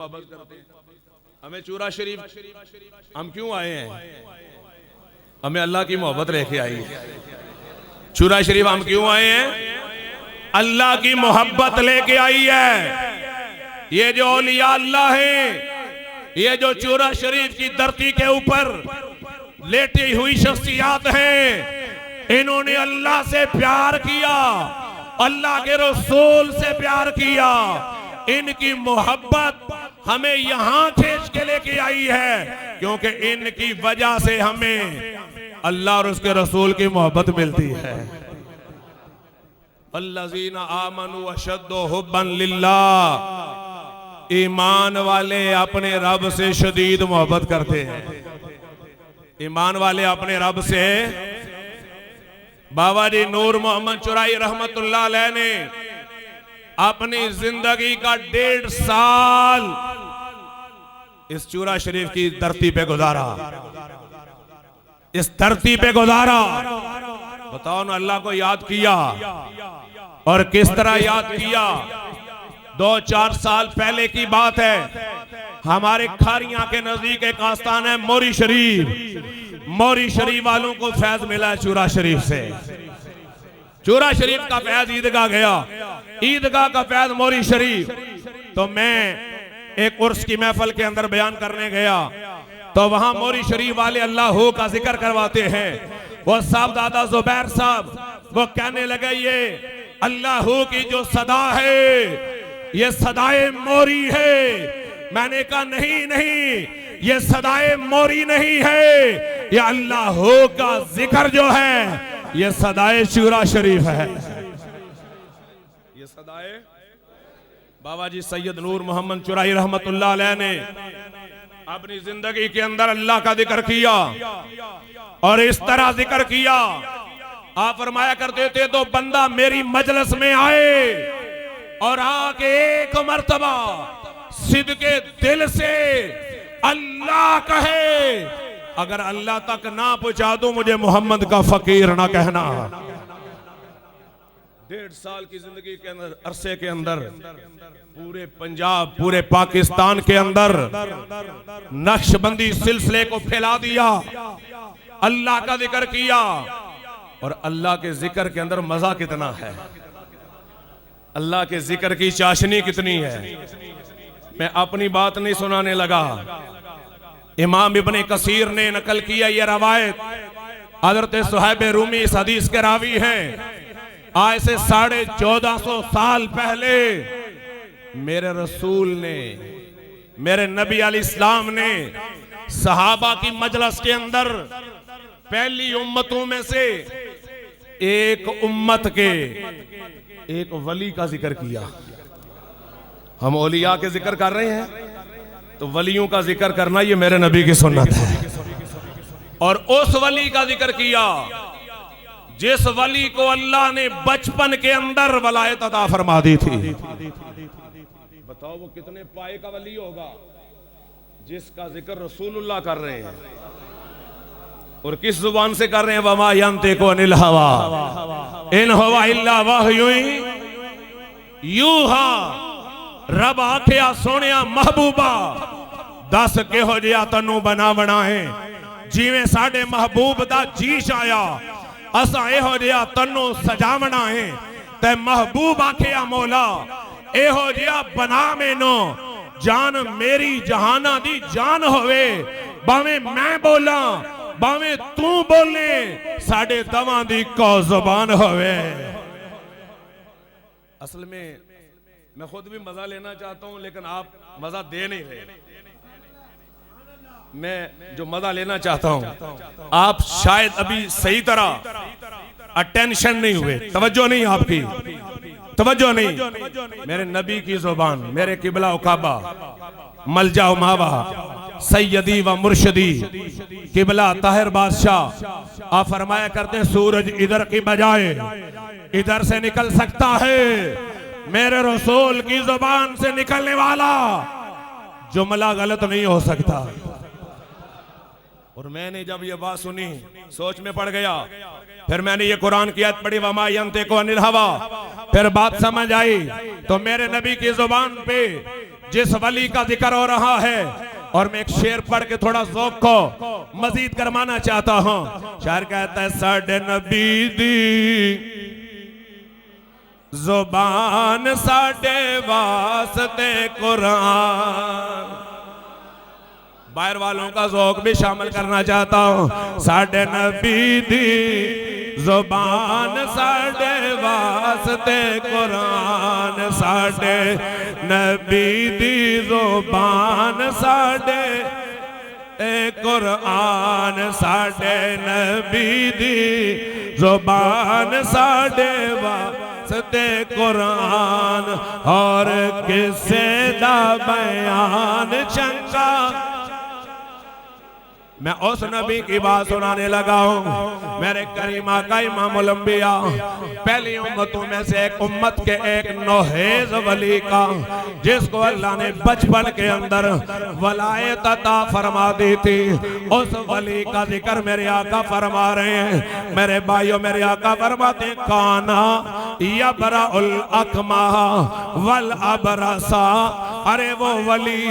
मोहब्बत करते हैं। हमें चूरा शरीफ हम क्यों आए हैं? हमें अल्लाह की मोहब्बत लेके आई है। चूरा शरीफ हम क्यों आए हैं? अल्लाह की मोहब्बत लेके आई है। ये जो औलिया अल्लाह है, ये जो चूरा शरीफ की धरती के ऊपर लेटी हुई शख्सियात हैं, इन्होंने अल्लाह से प्यार किया, अल्लाह के रसूल से प्यार किया। इनकी मोहब्बत हमें यहां खींच के लेके आई है, क्योंकि इनकी वजह से हमें अल्लाह और उसके रसूल की मोहब्बत मिलती है। अल्लज़ीना आमनू अशद्दु हुब्बन लिल्लाह, ईमान वाले अपने रब से शदीद मोहब्बत करते हैं। ईमान वाले अपने रब से। बाबा जी नूर मोहम्मद चुराई रहमतुल्लाह अलैह ने अपनी जिंदगी का 1.5 साल इस चूरा शरीफ की धरती पे गुजारा, इस धरती पे गुजारा। बताओ ना, अल्लाह को याद किया और किस तरह याद किया। 2-4 साल पहले की बात है, हमारे खारियां के नजदीक एक आस्थान है मोरी शरीफ। मोरी शरीफ वालों को फैज मिला चूरा शरीफ से। चूरा शरीफ का फैज ईदगाह गया, ईदगाह का फैज मोरी शरीफ। तो मैं एक उर्स की महफिल के अंदर बयान करने गया, तो वहां मोरी शरीफ वाले अल्लाह का जिक्र करवाते हैं। वो साहब दादा जुबैर साहब वो कहने लगे, ये अल्लाह की जो सदा है, ये सदाए मोरी है। मैंने कहा नहीं नहीं, ये सदाए मोरी नहीं है, ये अल्लाह का जिक्र जो है ये सदाए चूरा शरीफ है। ये सदाए बाबा जी सैयद नूर मोहम्मद चुराई रहमतुल्लाह अलैह ने अपनी जिंदगी के अंदर अल्लाह का जिक्र किया और इस तरह जिक्र किया। आप फरमाया करते थे, तो बंदा मेरी मजलिस में आए और आके एक मर्तबा सिद्के दिल से अल्लाह कहे, अगर अल्लाह तक ना पहुंचा दूं मुझे मोहम्मद का फकीर ना कहना। 1.5 साल की जिंदगी के अंदर अरसे के अंदर पूरे पंजाब, पूरे पाकिस्तान के अंदर नक्शबंदी सिलसिले को फैला दिया, अल्लाह का जिक्र किया। और अल्लाह के जिक्र के अंदर मजा कितना है, अल्लाह के जिक्र की चाशनी कितनी है। मैं अपनी बात नहीं सुनाने लगा, इमाम इब्ने कसीर ने नकल किया ये रवायत। हजरत सुहैब रूमी इस हदीस के रावी हैं। आज से 1450 साल पहले मेरे रसूल ने, मेरे नबी अलैहिस्सलाम ने सहाबा की मजलिस के अंदर पहली उम्मतों में से एक उम्मत के एक वली का जिक्र किया। हम औलिया के जिक्र कर रहे हैं, तो वलियों का जिक्र करना ये मेरे नबी की सुन्नत है। और उस वली का जिक्र किया जिस वली को अल्लाह ने बचपन के अंदर वलायत अता फरमा दी थी। बताओ वो कितने पाए का वली होगा जिसका जिक्र रसूलुल्लाह कर रहे हैं। और किस जुबान से कर रहे हैं? वमा यंतिकु अनिल हवा इन हुवा इल्ला वह्युन यूहा। रब आखिया सोनिया महबूबा दस किहो जिहा तन्नू बना बनाए, जिवें साडे महबूब दा जी आया असा इहो जिहा तन्नू सजावना है। ते महबूब आखिया मौला इहो जिहा बना मैनू, जान मेरी जहाना दी जान होवे, भावें मैं बोला भावें तू बोले, साडे दवां दी को जुबान होवे। असल में मैं खुद भी मजा लेना चाहता हूं, लेकिन आप मजा दे नहीं रहे। मैं जो मजा लेना चाहता हूं, आप शायद अभी सही तरह अटेंशन नहीं हुए, तवज्जो नहीं, आपकी तवज्जो नहीं। मेरे नबी की जुबान, मेरे किबला उकाबा मलजा मावा सैयदी व मुर्शदी किबला ताहिर बादशाह आप फरमाया करते, सूरज इधर की बजाय इधर से निकल सकता है, मेरे रसूल की जुबान से निकलने वाला जुमला गलत नहीं हो सकता। और मैंने जब ये बात सुनी सोच में पड़ गया, फिर मैंने ये कुरान की आयत पढ़ी, वमा यंतिकु अनिल हवा, फिर बात समझ आई। तो मेरे नबी की जुबान पे जिस वली का जिक्र हो रहा है, और मैं एक शेर पढ़ के थोड़ा ज़ौक़ को मजीद करवाना चाहता हूं। शायर कहता है साडे नबी दी ज़ुबान साडे वास्ते कुरान। बाहर वालों का ज़ौक़ भी शामिल करना चाहता हूं। साडे नबी दी ज़ुबान साडे वास्ते कुरान, साडे नबी दी ज़ुबान साडे कुरान, साडे नबी दी ज़ुबान साडे वास्ते कुरान। और किसे दा बयान चंगा, मैं उस नबी की बात सुनाने लगा हूं। मेरे करीमा का इमामुल अंबिया, पहली उम्मतों में से एक उम्मत के एक नौहेज वली का, जिसको अल्लाह ने बचपन के अंदर वलायत अता फरमा दी थी, उस वली का जिक्र मेरे आका फरमा रहे हैं। मेरे भाइयों, मेरे आका फरमाते हैं काना यबराउल अकमा वल अबरसा। अरे वो वली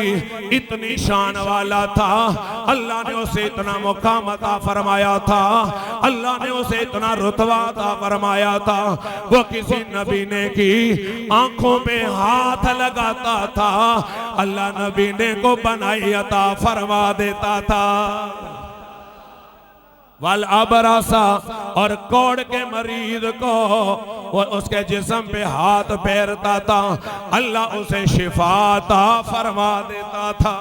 इतनी शान वाला था, अल्लाह ने उसे इतना मुकाम अता फरमाया था, अल्लाह ने उसे इतना रुतबा अता फरमाया था। वो किसी नबी ने की आंखों पे हाथ लगाता था, अल्लाह नबी ने को बनाई अता फरमा देता था। वल अबरसा, और कोड़ के मरीज को वो उसके जिस्म पे हाथ फेरता था, अल्लाह उसे शिफा अता फरमा देता था।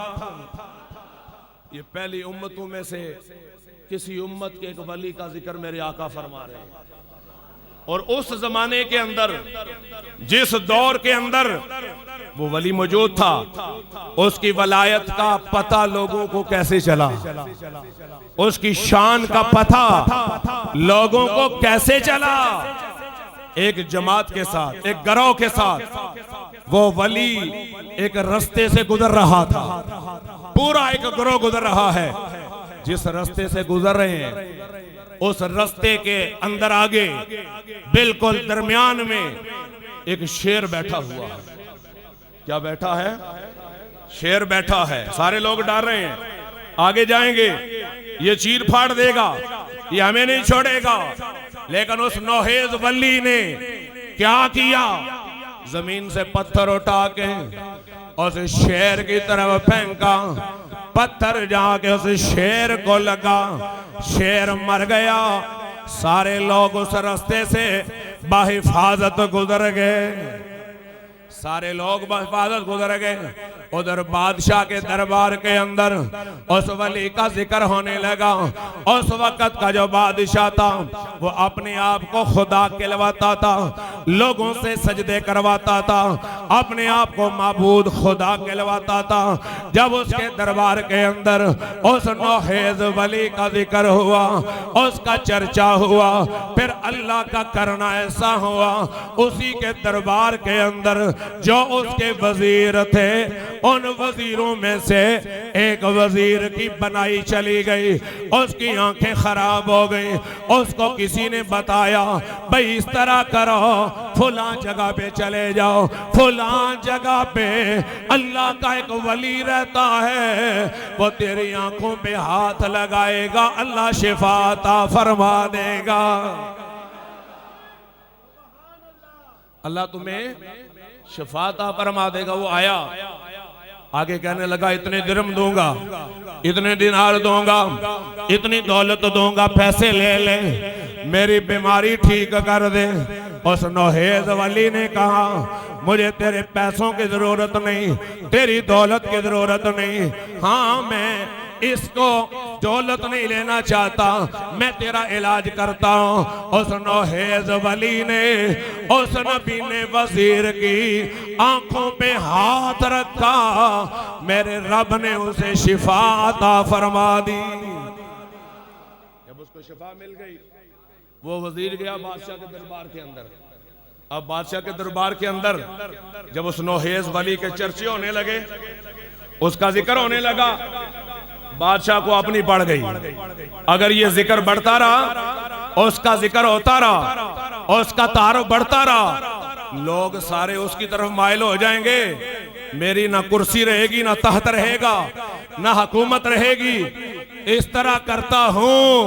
ये पहली उम्मतों में से किसी उम्मत के एक वली का जिक्र मेरे आका फरमा रहे हैं। और उस जमाने के अंदर, जिस दौर के अंदर वो वली मौजूद था, उसकी वलायत का पता लोगों को कैसे चला, उसकी शान का पता लोगों को कैसे चला। एक जमात के साथ, एक गिरोह के साथ वो वली एक रास्ते से गुजर रहा था, पूरा एक गिरोह गुजर रहा है। जिस रास्ते से गुजर रहे हैं, उस रास्ते के अंदर आगे बिल्कुल दरमियान में एक शेर बैठा हुआ है। क्या बैठा है? शेर बैठा है। सारे लोग डर रहे हैं, आगे जाएंगे ये चीर फाड़ देगा, ये हमें नहीं छोड़ेगा। लेकिन उस नौहेज वली ने क्या किया? जमीन से पत्थर उठा के उस शेर की तरफ फेंका, पत्थर जाके उस शेर को लगा, शेर मर गया। सारे लोग उस रास्ते से बाहिफाजत गुजर गए, सारे लोग बाहिफाजत गुजर गए। उधर बादशाह के दरबार के अंदर उस वली का जिक्र होने लगा। उस वक्त का जो बादशाह था वो अपने आप को खुदा कहलवाता था, लोगों से सजदे करवाता था, अपने आप को माबूद खुदा कहलवाता था। जब उसके दरबार के अंदर उस नौहेज वली का जिक्र हुआ, उसका चर्चा हुआ, फिर अल्लाह का करना ऐसा हुआ, उसी के दरबार के अंदर जो उसके वजीर थे, उन वजीरों में से एक वजीर की बनाई चली गई, उसकी आंखें खराब हो गई। उसको किसी ने बताया, भाई इस तरह करो, फुला जगह पे चले जाओ, फुला जगह पे अल्लाह का एक वली रहता है, वो तेरी आंखों पे हाथ लगाएगा, अल्लाह शिफा अता फरमा देगा। अल्लाह तुम्हें शिफा अता फरमा देगा। वो आया, आगे कहने लगा इतने दिरहम दूंगा, इतने दिनार दूंगा, इतनी दौलत दूंगा, पैसे ले ले, मेरी बीमारी ठीक कर दे। उस नौहेज वली ने कहा मुझे तेरे पैसों की जरूरत नहीं, तेरी दौलत की जरूरत नहीं, हाँ मैं इसको दौलत नहीं लेना चाहता, मैं तेरा इलाज करता हूँ। उस नौहेज वली ने, उस नबी ने वजीर की आंखों पे हाथ रखा, मेरे रब ने उसे शिफा अता फरमा दी। जब उसको शिफा मिल गई, वो वजीर गया बादशाह के दरबार के अंदर। अब बादशाह के दरबार के अंदर जब उस नौहेज वली के चर्चे होने लगे, उसका जिक्र होने लगा, बादशाह को अपनी पड़ गई। अगर ये जिक्र बढ़ता रहा, उसका जिक्र होता रहा, उसका तारुफ बढ़ता रहा, लोग सारे उसकी तरफ माइल हो जाएंगे। मेरी ना कुर्सी रहेगी, ना तख्त रहेगा, ना हुकूमत रहेगी। इस तरह करता हूं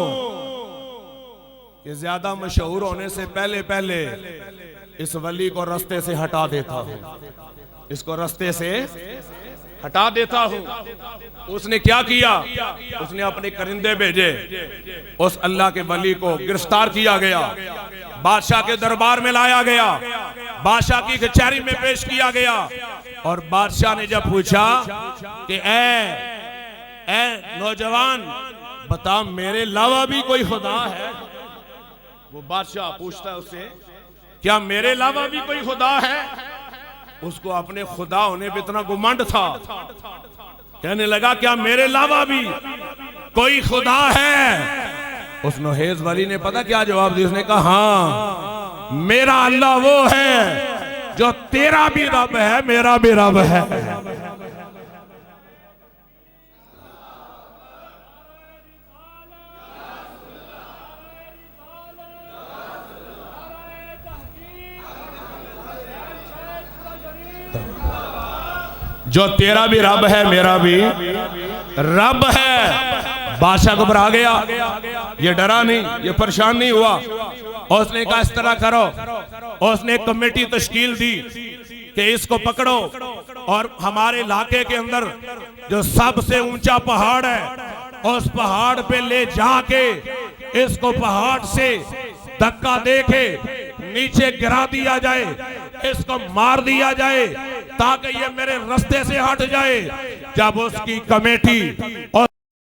कि ज्यादा मशहूर होने से पहले पहले इस वली को रास्ते से हटा देता हूं, इसको रास्ते से हटा देता हूं। उसने क्या किया? उसने अपने करिंदे भेजे, उस अल्लाह के वली को गिरफ्तार किया गया, बादशाह के दरबार में लाया गया, बादशाह की कचहरी में पेश किया गया। और बादशाह ने जब पूछा कि ए नौजवान, बता मेरे अलावा भी कोई खुदा है? वो बादशाह पूछता है उससे, क्या मेरे अलावा भी कोई खुदा है? उसको अपने खुदा होने पे इतना गुमंड था, कहने लगा क्या मेरे अलावा भी कोई खुदा है? उस नुहेज वली ने पता क्या जवाब दिया? उसने कहा हाँ, मेरा अल्लाह वो है जो तेरा भी रब है, मेरा भी रब है। जो तेरा भी रब है, मेरा भी रब है। बादशाह घबरा गया, ये डरा नहीं, ये परेशान नहीं हुआ। और उसने कहा इस तरह करो, और उसने एक कमेटी तश्कील दी कि इसको पकड़ो और हमारे इलाके के अंदर जो सबसे ऊंचा पहाड़ है उस पहाड़ पे ले जाके इसको पहाड़ से धक्का देके नीचे गिरा दिया जाए, इसको मार दिया जाए ताकि ये मेरे रास्ते से हट जाए। जब उसकी कमेटी और